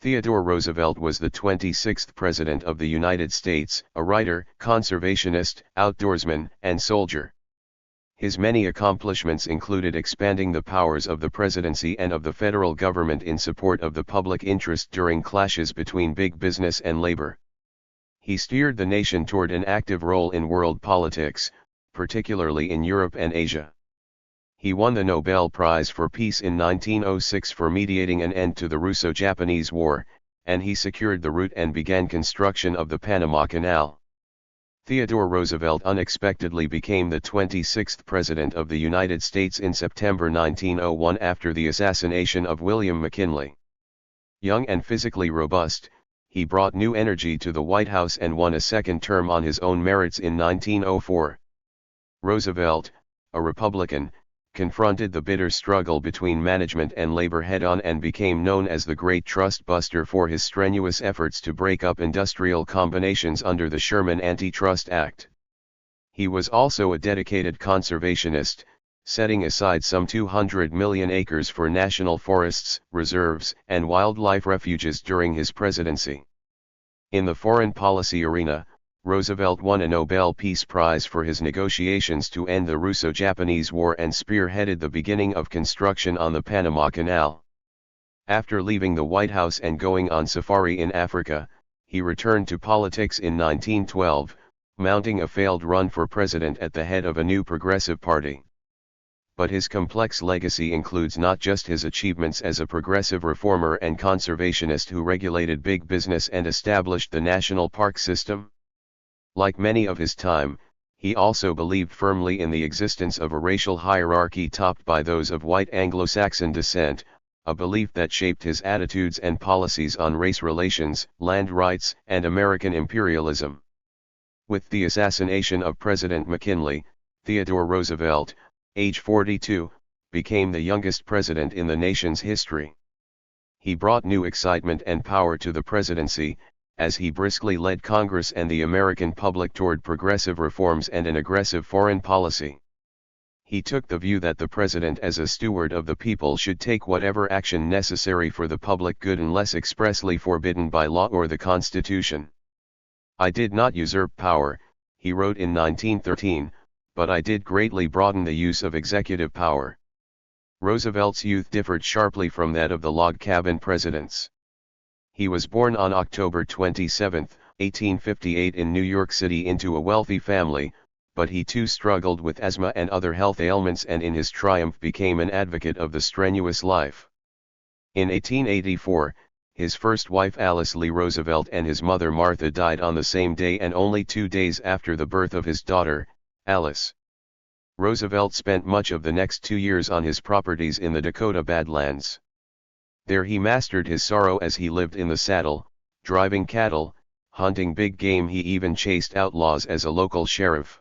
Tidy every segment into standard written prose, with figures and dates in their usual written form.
Theodore Roosevelt was the 26th President of the United States, a writer, conservationist, outdoorsman, and soldier. His many accomplishments included expanding the powers of the presidency and of the federal government in support of the public interest during clashes between big business and labor. He steered the nation toward an active role in world politics, particularly in Europe and Asia. He won the Nobel Prize for Peace in 1906 for mediating an end to the Russo-Japanese War, and he secured the route and began construction of the Panama Canal. Theodore Roosevelt unexpectedly became the 26th President of the United States in September 1901 after the assassination of William McKinley. Young and physically robust, he brought new energy to the White House and won a second term on his own merits in 1904. Roosevelt, a Republican, confronted the bitter struggle between management and labor head-on and became known as the Great Trust Buster for his strenuous efforts to break up industrial combinations under the Sherman Antitrust Act. He was also a dedicated conservationist, setting aside some 200 million acres for national forests, reserves, and wildlife refuges during his presidency. In the foreign policy arena, Roosevelt won a Nobel Peace Prize for his negotiations to end the Russo-Japanese War and spearheaded the beginning of construction on the Panama Canal. After leaving the White House and going on safari in Africa, he returned to politics in 1912, mounting a failed run for president at the head of a new progressive party. But his complex legacy includes not just his achievements as a progressive reformer and conservationist who regulated big business and established the national park system. Like many of his time, he also believed firmly in the existence of a racial hierarchy topped by those of white Anglo-Saxon descent, a belief that shaped his attitudes and policies on race relations, land rights, and American imperialism. With the assassination of President McKinley, Theodore Roosevelt, age 42, became the youngest president in the nation's history. He brought new excitement and power to the presidency, as he briskly led Congress and the American public toward progressive reforms and an aggressive foreign policy. He took the view that the president as a steward of the people should take whatever action necessary for the public good unless expressly forbidden by law or the Constitution. "I did not usurp power," he wrote in 1913, "but I did greatly broaden the use of executive power." Roosevelt's youth differed sharply from that of the log cabin presidents. He was born on October 27, 1858 in New York City into a wealthy family, but he too struggled with asthma and other health ailments and in his triumph became an advocate of the strenuous life. In 1884, his first wife Alice Lee Roosevelt and his mother Martha died on the same day and only 2 days after the birth of his daughter, Alice. Roosevelt spent much of the next 2 years on his properties in the Dakota Badlands. There he mastered his sorrow as he lived in the saddle, driving cattle, hunting big game. He even chased outlaws as a local sheriff.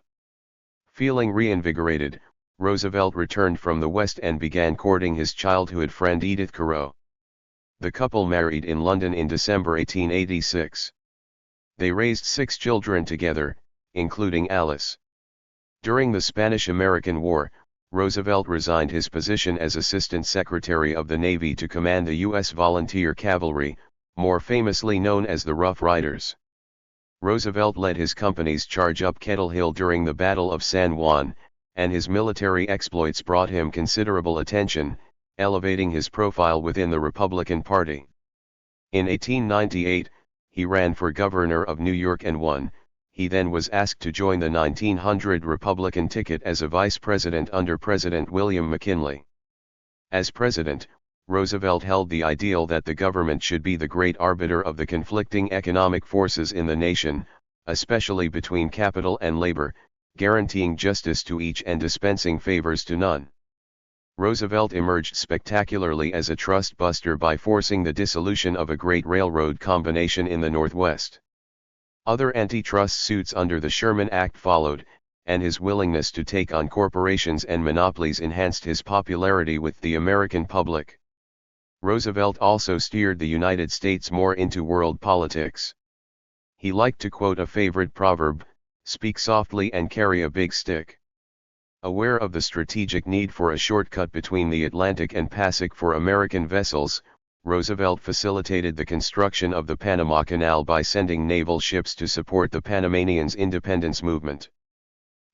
Feeling reinvigorated, Roosevelt returned from the West and began courting his childhood friend Edith Carow. The couple married in London in December 1886. They raised 6 children together, including Alice. During the Spanish-American War, Roosevelt resigned his position as Assistant Secretary of the Navy to command the U.S. Volunteer Cavalry, more famously known as the Rough Riders. Roosevelt led his company's charge up Kettle Hill during the Battle of San Juan, and his military exploits brought him considerable attention, elevating his profile within the Republican Party. In 1898, he ran for governor of New York and won. He then was asked to join the 1900 Republican ticket as a vice president under President William McKinley. As president, Roosevelt held the ideal that the government should be the great arbiter of the conflicting economic forces in the nation, especially between capital and labor, guaranteeing justice to each and dispensing favors to none. Roosevelt emerged spectacularly as a trust buster by forcing the dissolution of a great railroad combination in the Northwest. Other antitrust suits under the Sherman Act followed, and his willingness to take on corporations and monopolies enhanced his popularity with the American public. Roosevelt also steered the United States more into world politics. He liked to quote a favorite proverb, "Speak softly and carry a big stick." Aware of the strategic need for a shortcut between the Atlantic and Pacific for American vessels, Roosevelt facilitated the construction of the Panama Canal by sending naval ships to support the Panamanians' independence movement.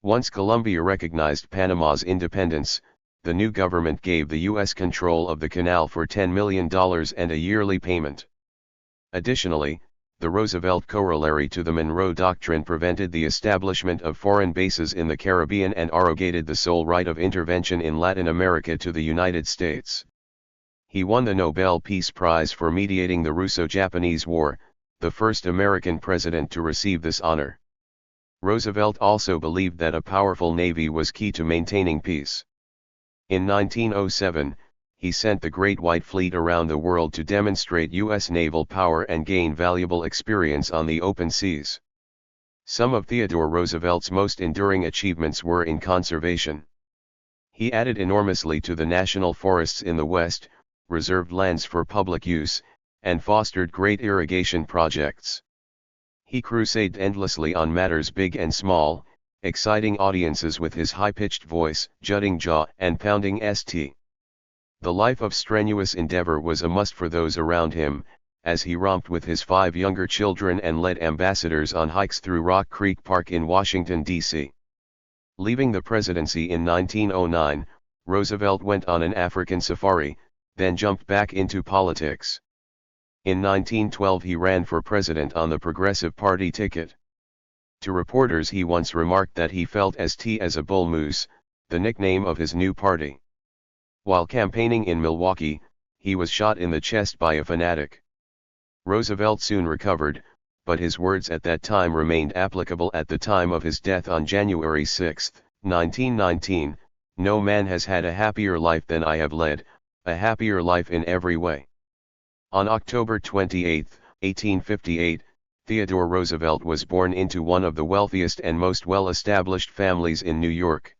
Once Colombia recognized Panama's independence, the new government gave the U.S. control of the canal for $10 million and a yearly payment. Additionally, the Roosevelt corollary to the Monroe Doctrine prevented the establishment of foreign bases in the Caribbean and arrogated the sole right of intervention in Latin America to the United States. He won the Nobel Peace Prize for mediating the Russo-Japanese War, the first American president to receive this honor. Roosevelt also believed that a powerful navy was key to maintaining peace. In 1907, he sent the Great White Fleet around the world to demonstrate U.S. naval power and gain valuable experience on the open seas. Some of Theodore Roosevelt's most enduring achievements were in conservation. He added enormously to the national forests in the West, reserved lands for public use, and fostered great irrigation projects. He crusaded endlessly on matters big and small, exciting audiences with his high-pitched voice, jutting jaw, and pounding st. The life of strenuous endeavor was a must for those around him, as he romped with his 5 younger children and led ambassadors on hikes through Rock Creek Park in Washington, D.C. Leaving the presidency in 1909, Roosevelt went on an African safari, then jumped back into politics. In 1912 he ran for president on the Progressive Party ticket. To reporters he once remarked that he felt as a bull moose, the nickname of his new party. While campaigning in Milwaukee, he was shot in the chest by a fanatic. Roosevelt soon recovered, but his words at that time remained applicable at the time of his death on January 6, 1919, "No man has had a happier life than I have led, a happier life in every way." On October 28, 1858, Theodore Roosevelt was born into one of the wealthiest and most well-established families in New York.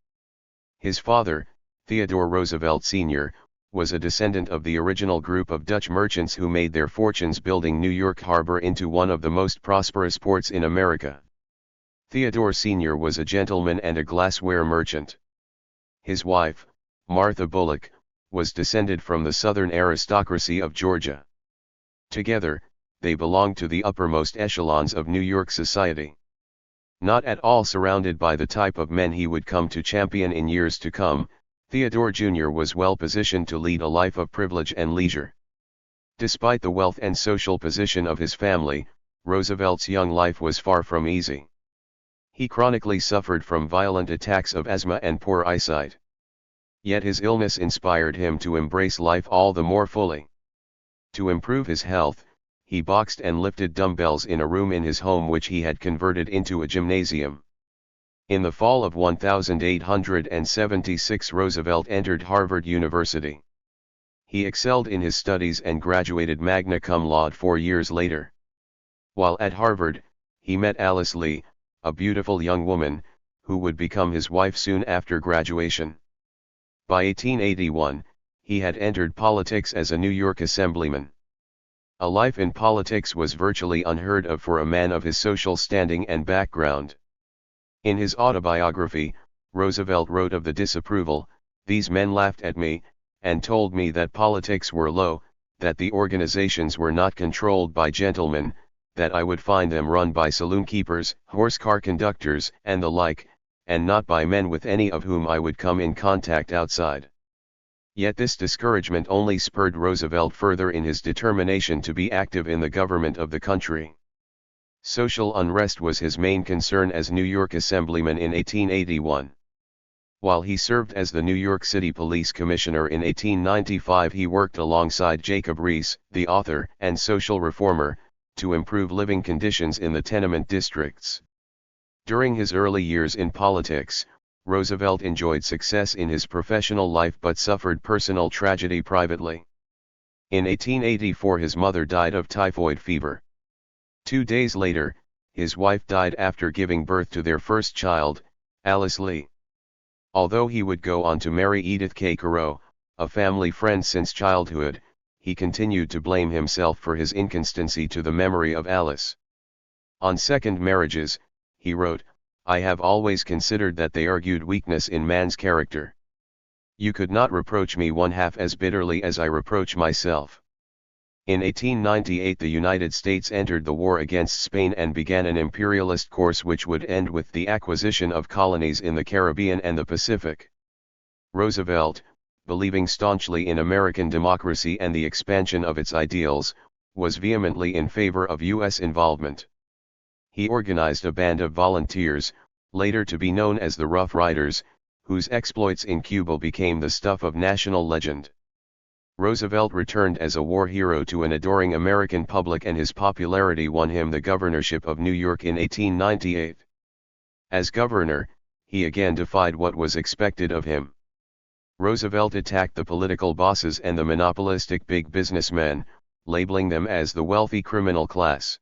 His father, Theodore Roosevelt Sr., was a descendant of the original group of Dutch merchants who made their fortunes building New York Harbor into one of the most prosperous ports in America. Theodore Sr. was a gentleman and a glassware merchant. His wife, Martha Bullock, was descended from the Southern aristocracy of Georgia. Together, they belonged to the uppermost echelons of New York society. Not at all surrounded by the type of men he would come to champion in years to come, Theodore Jr. was well positioned to lead a life of privilege and leisure. Despite the wealth and social position of his family, Roosevelt's young life was far from easy. He chronically suffered from violent attacks of asthma and poor eyesight. Yet his illness inspired him to embrace life all the more fully. To improve his health, he boxed and lifted dumbbells in a room in his home which he had converted into a gymnasium. In the fall of 1876 Roosevelt entered Harvard University. He excelled in his studies and graduated magna cum laude 4 years later. While at Harvard, he met Alice Lee, a beautiful young woman, who would become his wife soon after graduation. By 1881, he had entered politics as a New York assemblyman. A life in politics was virtually unheard of for a man of his social standing and background. In his autobiography, Roosevelt wrote of the disapproval, "These men laughed at me, and told me that politics were low, that the organizations were not controlled by gentlemen, that I would find them run by saloon keepers, horse-car conductors, and the like, and not by men with any of whom I would come in contact outside." Yet this discouragement only spurred Roosevelt further in his determination to be active in the government of the country. Social unrest was his main concern as New York Assemblyman in 1881. While he served as the New York City Police Commissioner in 1895, he worked alongside Jacob Riis, the author and social reformer, to improve living conditions in the tenement districts. During his early years in politics, Roosevelt enjoyed success in his professional life but suffered personal tragedy privately. In 1884 his mother died of typhoid fever. 2 days later, his wife died after giving birth to their first child, Alice Lee. Although he would go on to marry Edith K. Carew, a family friend since childhood, he continued to blame himself for his inconstancy to the memory of Alice. On second marriages, he wrote, "I have always considered that they argued weakness in man's character. You could not reproach me one half as bitterly as I reproach myself. In 1898 the United States entered the war against Spain and began an imperialist course which would end with the acquisition of colonies in the Caribbean and the Pacific. Roosevelt, believing staunchly in American democracy and the expansion of its ideals, was vehemently in favor of U.S. involvement. He organized a band of volunteers, later to be known as the Rough Riders, whose exploits in Cuba became the stuff of national legend. Roosevelt returned as a war hero to an adoring American public, and his popularity won him the governorship of New York in 1898. As governor, he again defied what was expected of him. Roosevelt attacked the political bosses and the monopolistic big businessmen, labeling them as the wealthy criminal class.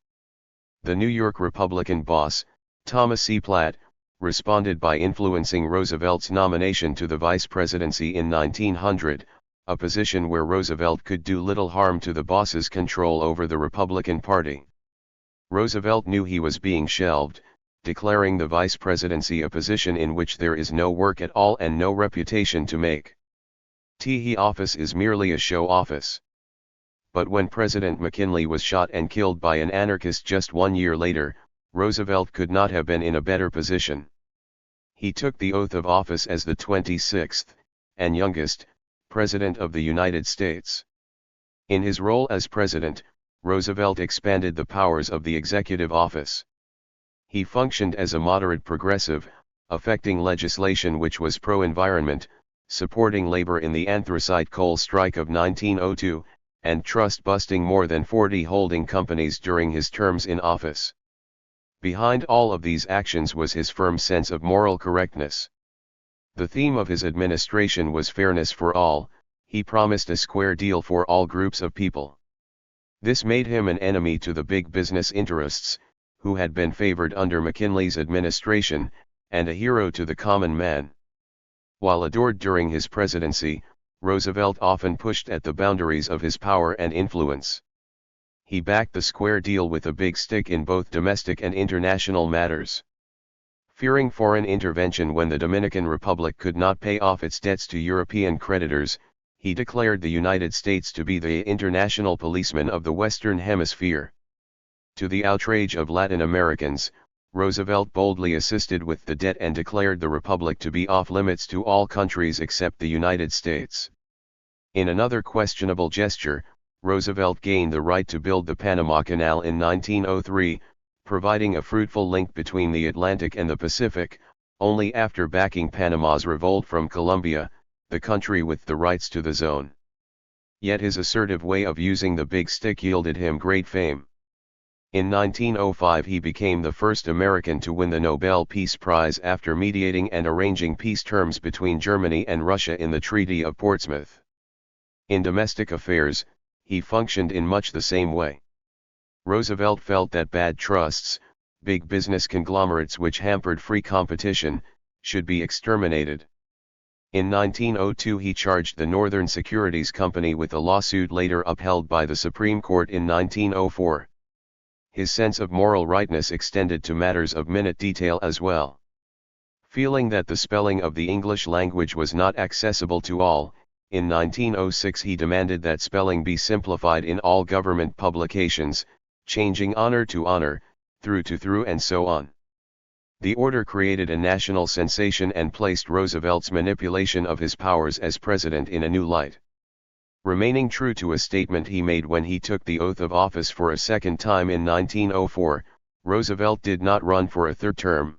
The New York Republican boss, Thomas C. Platt, responded by influencing Roosevelt's nomination to the vice presidency in 1900, a position where Roosevelt could do little harm to the boss's control over the Republican Party. Roosevelt knew he was being shelved, declaring the vice presidency a position in which there is no work at all and no reputation to make. The office is merely a show office. But when President McKinley was shot and killed by an anarchist just 1 year later, Roosevelt could not have been in a better position. He took the oath of office as the 26th, and youngest, President of the United States. In his role as president, Roosevelt expanded the powers of the executive office. He functioned as a moderate progressive, affecting legislation which was pro-environment, supporting labor in the anthracite coal strike of 1902, and trust-busting more than 40 holding companies during his terms in office. Behind all of these actions was his firm sense of moral correctness. The theme of his administration was fairness for all. He promised a square deal for all groups of people. This made him an enemy to the big business interests, who had been favored under McKinley's administration, and a hero to the common man. While adored during his presidency, Roosevelt often pushed at the boundaries of his power and influence. He backed the square deal with a big stick in both domestic and international matters. Fearing foreign intervention when the Dominican Republic could not pay off its debts to European creditors, he declared the United States to be the international policeman of the Western Hemisphere. To the outrage of Latin Americans, Roosevelt boldly assisted with the debt and declared the Republic to be off limits to all countries except the United States. In another questionable gesture, Roosevelt gained the right to build the Panama Canal in 1903, providing a fruitful link between the Atlantic and the Pacific, only after backing Panama's revolt from Colombia, the country with the rights to the zone. Yet his assertive way of using the big stick yielded him great fame. In 1905 he became the first American to win the Nobel Peace Prize after mediating and arranging peace terms between Germany and Russia in the Treaty of Portsmouth. In domestic affairs, he functioned in much the same way. Roosevelt felt that bad trusts, big business conglomerates which hampered free competition, should be exterminated. In 1902 he charged the Northern Securities Company with a lawsuit later upheld by the Supreme Court in 1904. His sense of moral rightness extended to matters of minute detail as well. Feeling that the spelling of the English language was not accessible to all, in 1906 he demanded that spelling be simplified in all government publications, changing honor to honor, through to through and so on. The order created a national sensation and placed Roosevelt's manipulation of his powers as president in a new light. Remaining true to a statement he made when he took the oath of office for a second time in 1904, Roosevelt did not run for a third term.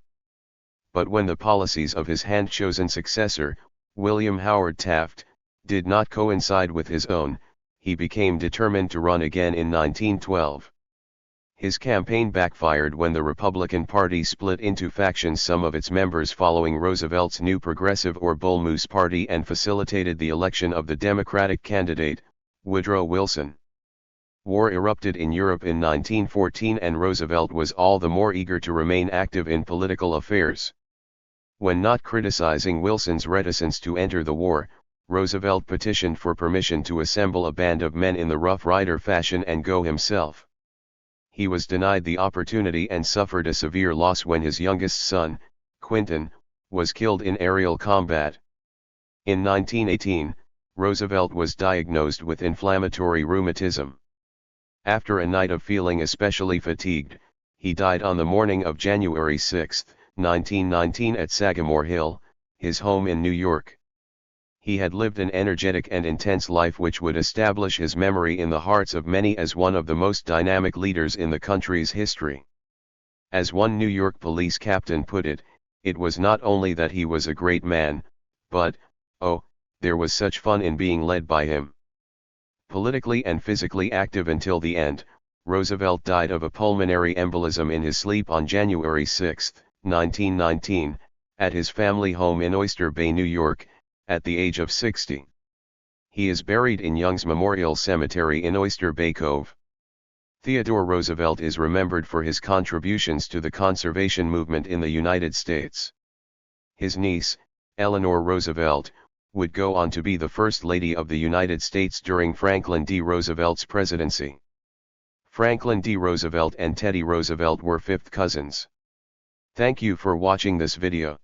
But when the policies of his hand-chosen successor, William Howard Taft, did not coincide with his own, he became determined to run again in 1912. His campaign backfired when the Republican Party split into factions, some of its members following Roosevelt's New Progressive or Bull Moose Party, and facilitated the election of the Democratic candidate, Woodrow Wilson. War erupted in Europe in 1914 and Roosevelt was all the more eager to remain active in political affairs. When not criticizing Wilson's reticence to enter the war, Roosevelt petitioned for permission to assemble a band of men in the Rough Rider fashion and go himself. He was denied the opportunity and suffered a severe loss when his youngest son, Quinton, was killed in aerial combat. In 1918, Roosevelt was diagnosed with inflammatory rheumatism. After a night of feeling especially fatigued, he died on the morning of January 6, 1919 at Sagamore Hill, his home in New York. He had lived an energetic and intense life which would establish his memory in the hearts of many as one of the most dynamic leaders in the country's history. As one New York police captain put it, it was not only that he was a great man, but, oh, there was such fun in being led by him. Politically and physically active until the end, Roosevelt died of a pulmonary embolism in his sleep on January 6, 1919, at his family home in Oyster Bay, New York, at the age of 60. He is buried in Young's Memorial Cemetery in Oyster Bay Cove. Theodore Roosevelt is remembered for his contributions to the conservation movement in the United States. His niece, Eleanor Roosevelt, would go on to be the First Lady of the United States during Franklin D. Roosevelt's presidency. Franklin D. Roosevelt and Teddy Roosevelt were fifth cousins. Thank you for watching this video.